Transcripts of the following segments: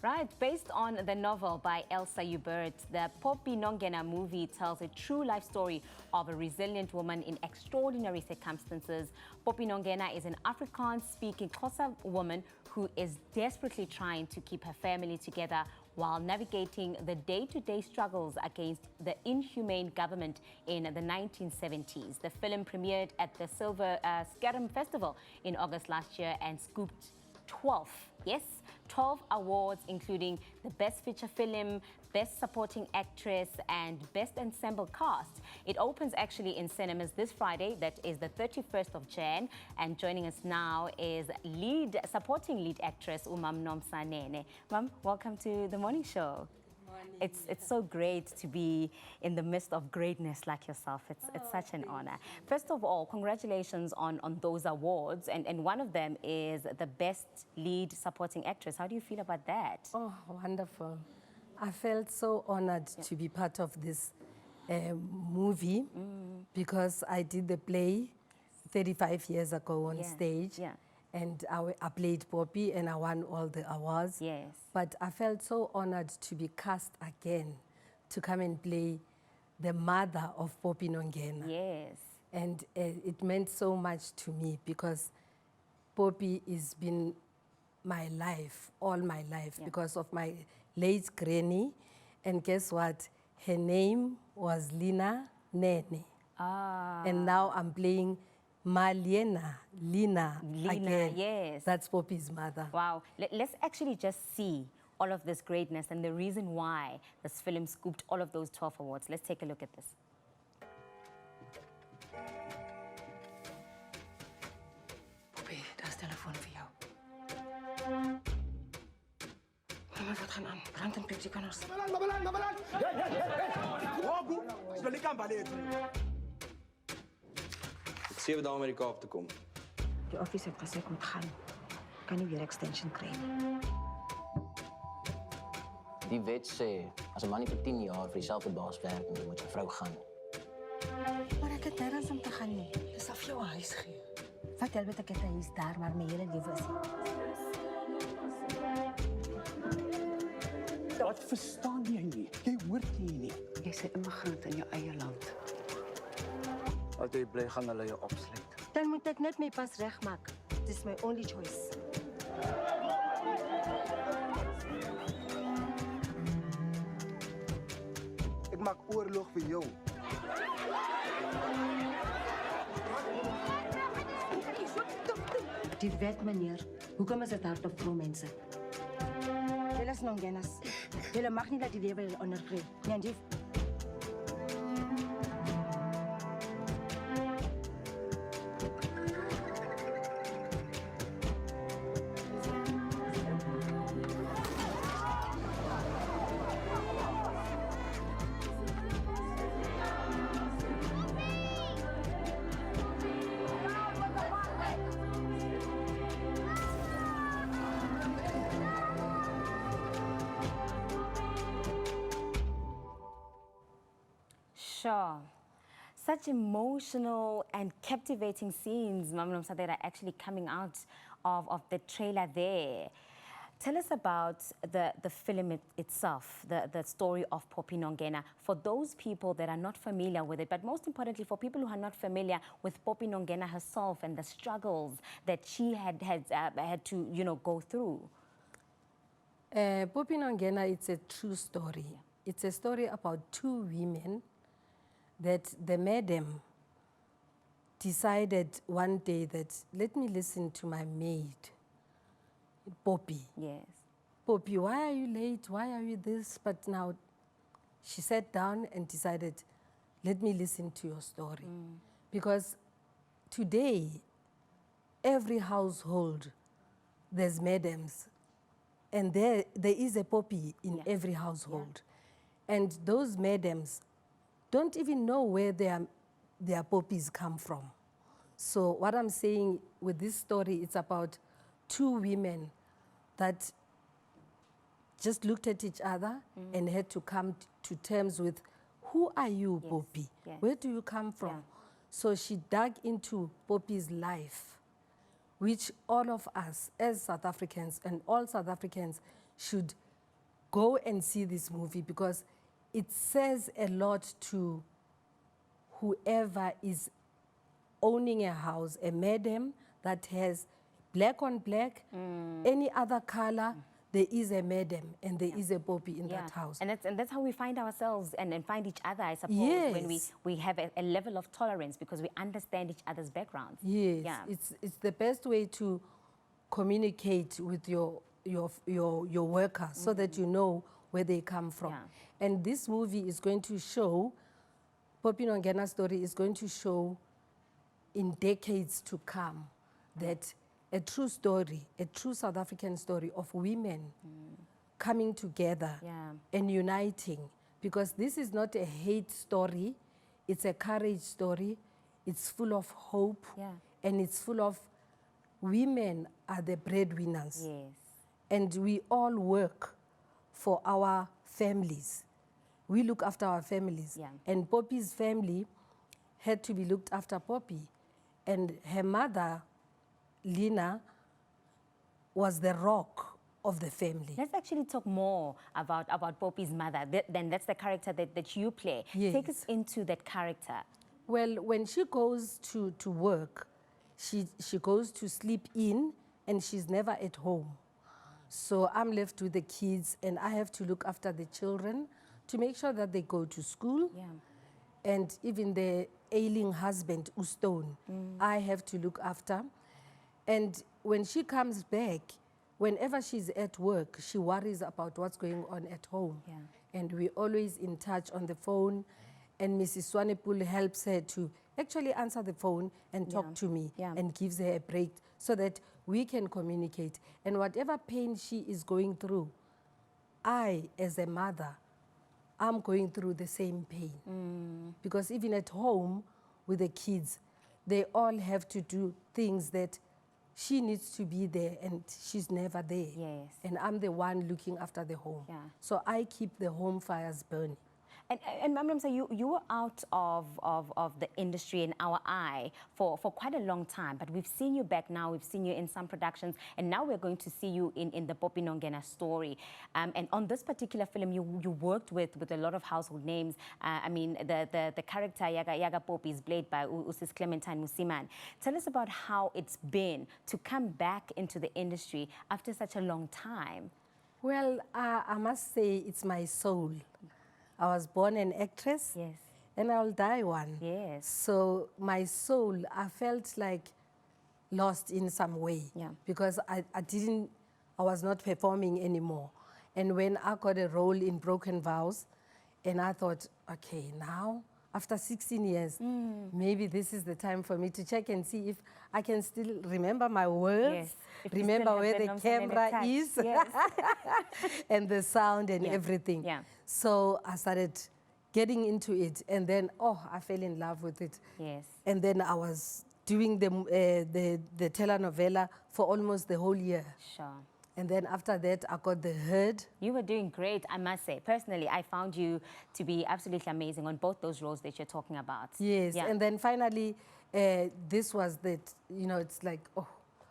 Right, based on the novel by Elsa Hubert, the Poppie Nongena movie tells a true life story of a resilient woman in extraordinary circumstances. Poppie Nongena is an Afrikaans-speaking Xhosa woman who is desperately trying to keep her family together while navigating the day-to-day struggles against the inhumane government in the 1970s. The film premiered at the Silver Skerm Festival in August last year and scooped 12 awards, including the Best Feature Film, Best Supporting Actress, and Best Ensemble Cast. It opens actually in cinemas this Friday, that is the 31st of Jan. And joining us now is supporting lead actress, Nomsa Nene. Ma'am, welcome to the morning show. It's so great to be in the midst of greatness like yourself. It's such an honor. First of all, congratulations on those awards. And one of them is the Best Lead Supporting Actress. How do you feel about that? Oh, wonderful. I felt so honored to be part of this movie because I did the play 35 years ago on stage. Yeah. And I played Poppie and I won all the awards. Yes. But I felt so honored to be cast again, to come and play the mother of Poppie Nongena. Yes. And it meant so much to me because Poppie has been my life, all my life, because of my late granny. And guess what? Her name was Nomsa Nene. And now I'm playing Lina again. Yes. That's Poppie's mother. Wow. Let's actually just see all of this greatness and the reason why this film scooped all of those 12 awards. Let's take a look at this. Poppie, daar is telefoon vir jou. Maar wat gaan aan? Brand en pik die kinders. Mabalan! Hey! Wabu, sal die kamp alleen. 7 dae om uit die Kaap te kom. Die office het gesê ek moet gaan. Kan nie weer extension kry nie. Die wet sê as 'n man nie vir 10 jaar vir dieselfde baas werk nie, moet sy vrou gaan. Maar ek het nergens om te gaan nie. Dis af jou huis gee. Wat help ek het 'n huis daar maar my hele lewe is. Wat verstaan jy nie? Jy hoort nie. Jy's 'n immigrant in jou eie land. As jy bly gaan hulle jou opsluit. Dan moet ek net my pas regmaak. Dis my only choice. Ek maak oorlog vir jou. Die wet, meneer. Hoekom is dit hard op vroumense? Julle is Nongenas. Julle mag nie dat die lewe julle onderkry. Nee, Sure. Such emotional and captivating scenes, Mama Nomsa, that are actually coming out of the trailer there. Tell us about the film itself, the story of Poppie Nongena, for those people that are not familiar with it, but most importantly for people who are not familiar with Poppie Nongena herself and the struggles that she had to, go through. Poppie Nongena, it's a true story. It's a story about two women that the madam decided one day that, let me listen to my maid, Poppie. Yes. Poppie, why are you late? Why are you this? But now she sat down and decided, let me listen to your story. Because today, every household, there's madams. And there is a Poppie in every household. And those madams don't even know where their Poppies come from. So what I'm saying with this story, it's about two women that just looked at each other and had to come to terms with, who are you, Poppie? Yes. Where do you come from? So she dug into Poppie's life, which all of us as South Africans and all South Africans should go and see this movie because it says a lot to whoever is owning a house, a madam that has black on black, any other color, there is a madam and there is a Poppie in that house. And that's how we find ourselves and find each other, I suppose, when Yes. we have a level of tolerance because we understand each other's backgrounds. Yes, Yeah. it's the best way to communicate with your workers so that you know where they come from. Yeah. And this movie is going to show, Poppie Nongena's story is going to show in decades to come that a true story, a true South African story of women coming together Yeah. and uniting. Because this is not a hate story, it's a courage story, it's full of hope, Yeah. and it's full of women are the breadwinners. Yes. And we all work for our families. We look after our families. Yeah. And Poppie's family had to be looked after Poppie. And her mother, Lina, was the rock of the family. Let's actually talk more about Poppie's mother. Then that's the character that you play. Yes. Take us into that character. Well, when she goes to work, she goes to sleep in and she's never at home. So I'm left with the kids and I have to look after the children to make sure that they go to school. Yeah. And even the ailing husband, Ustone, I have to look after. And when she comes back, whenever she's at work, she worries about what's going on at home. Yeah. And we're always in touch on the phone. And Mrs. Swanepoel helps her to actually answer the phone and talk to me Yeah. and gives her a break so that we can communicate. And whatever pain she is going through, I, as a mother, I'm going through the same pain. Because even at home with the kids, they all have to do things that she needs to be there and she's never there. Yes. And I'm the one looking after the home. Yeah. So I keep the home fires burning. And Nomsa, you were out of the industry in our eye for quite a long time, but we've seen you back now, we've seen you in some productions, and now we're going to see you in the Poppie Nongena story. And on this particular film, you worked with a lot of household names. I mean, the character Yaga Poppie is played by Usis Clementine Musiman. Tell us about how it's been to come back into the industry after such a long time. Well, I must say it's my soul. I was born an actress. Yes. And I'll die one. Yes. So my soul, I felt like lost in some way. Yeah. Because I was not performing anymore. And when I got a role in Broken Vows, and I thought, okay, now, after 16 years, maybe this is the time for me to check and see if I can still remember my words, Yes. If you remember still have where the the Nomsa Nene camera touch. is, Yes. and the sound and Yeah. everything. Yeah. So I started getting into it, and then, I fell in love with it. Yes. And then I was doing the telenovela for almost the whole year. Sure. And then after that, I got the herd. You were doing great, I must say. Personally, I found you to be absolutely amazing on both those roles that you're talking about. Yes, Yeah. and then finally, this was it's like,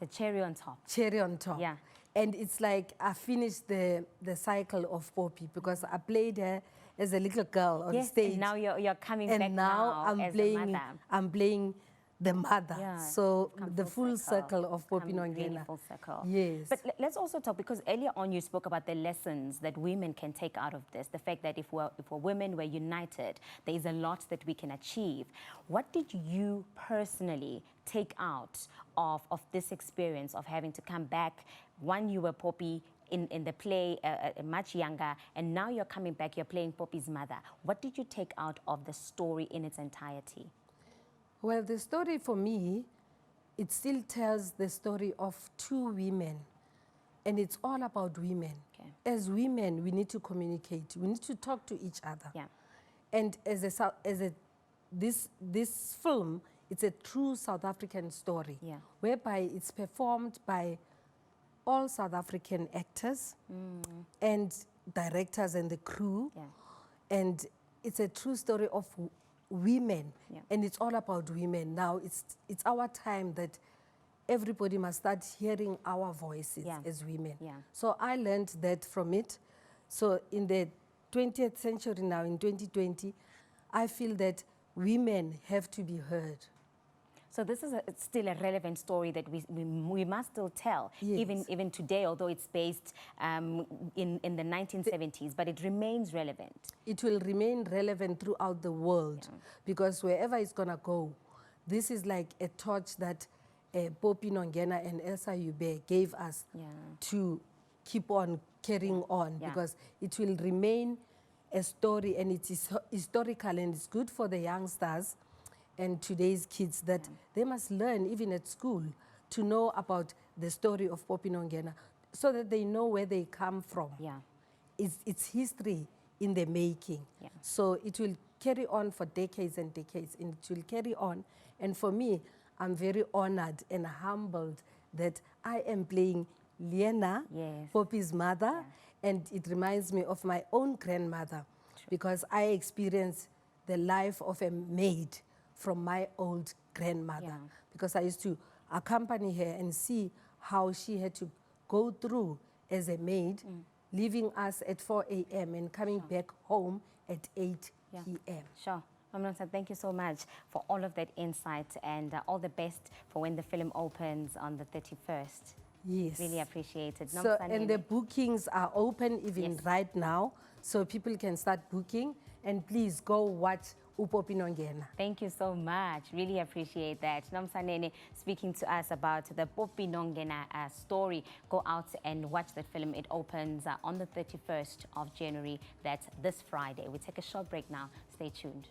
The cherry on top. cherry on top. Yeah. And it's like I finished the cycle of Poppie because I played her as a little girl on Yes, stage. and now you're coming And back now I'm as playing, a mother. I'm playing the mother. Yeah, So come the full circle of Poppie Come really Nongena. full circle. Yes. But let's also talk, because earlier on you spoke about the lessons that women can take out of this. The fact that if we're women, we're united, there is a lot that we can achieve. What did you personally take out of this experience of having to come back? One, you were Poppie in the play, much younger, and now you're coming back, you're playing Poppie's mother. What did you take out of the story in its entirety? Well, the story for me, it still tells the story of two women. And it's all about women. Okay. As women, we need to communicate. We need to talk to each other. Yeah. And this film, it's a true South African story. Yeah. Whereby it's performed by all South African actors and directors and the crew. Yeah. And it's a true story of women, Yeah. and it's all about women. Now it's our time that everybody must start hearing our voices Yeah. as women. Yeah. So I learned that from it. So in the 20th century now, in 2020, I feel that women have to be heard. So this is it's still a relevant story that we must still tell, Yes. even today, although it's based in the 1970s, but it remains relevant. It will remain relevant throughout the world because wherever it's going to go, this is like a torch that Poppie Nongena and Elsa Yube gave us to keep on carrying on because it will remain a story, and it is historical, and it's good for the youngsters and today's kids that they must learn, even at school, to know about the story of Poppie Nongena so that they know where they come from. Yeah. It's history in the making. Yeah. So it will carry on for decades and decades, and it will carry on. And for me, I'm very honored and humbled that I am playing Liena, Poppie's mother, and it reminds me of my own grandmother because I experienced the life of a maid from my old grandmother because I used to accompany her and see how she had to go through as a maid, leaving us at 4 a.m. and coming back home at 8 p.m. Sure. Nomsa, thank you so much for all of that insight, and all the best for when the film opens on the 31st. Yes. Really appreciate it. So, Nomsa and Nene. the bookings are open even right now, so people can start booking. And please go watch Poppie Nongena. Thank you so much. Really appreciate that. Nomsa Nene speaking to us about the Poppie Nongena story. Go out and watch the film. It opens on the 31st of January. That's this Friday. We take a short break now. Stay tuned.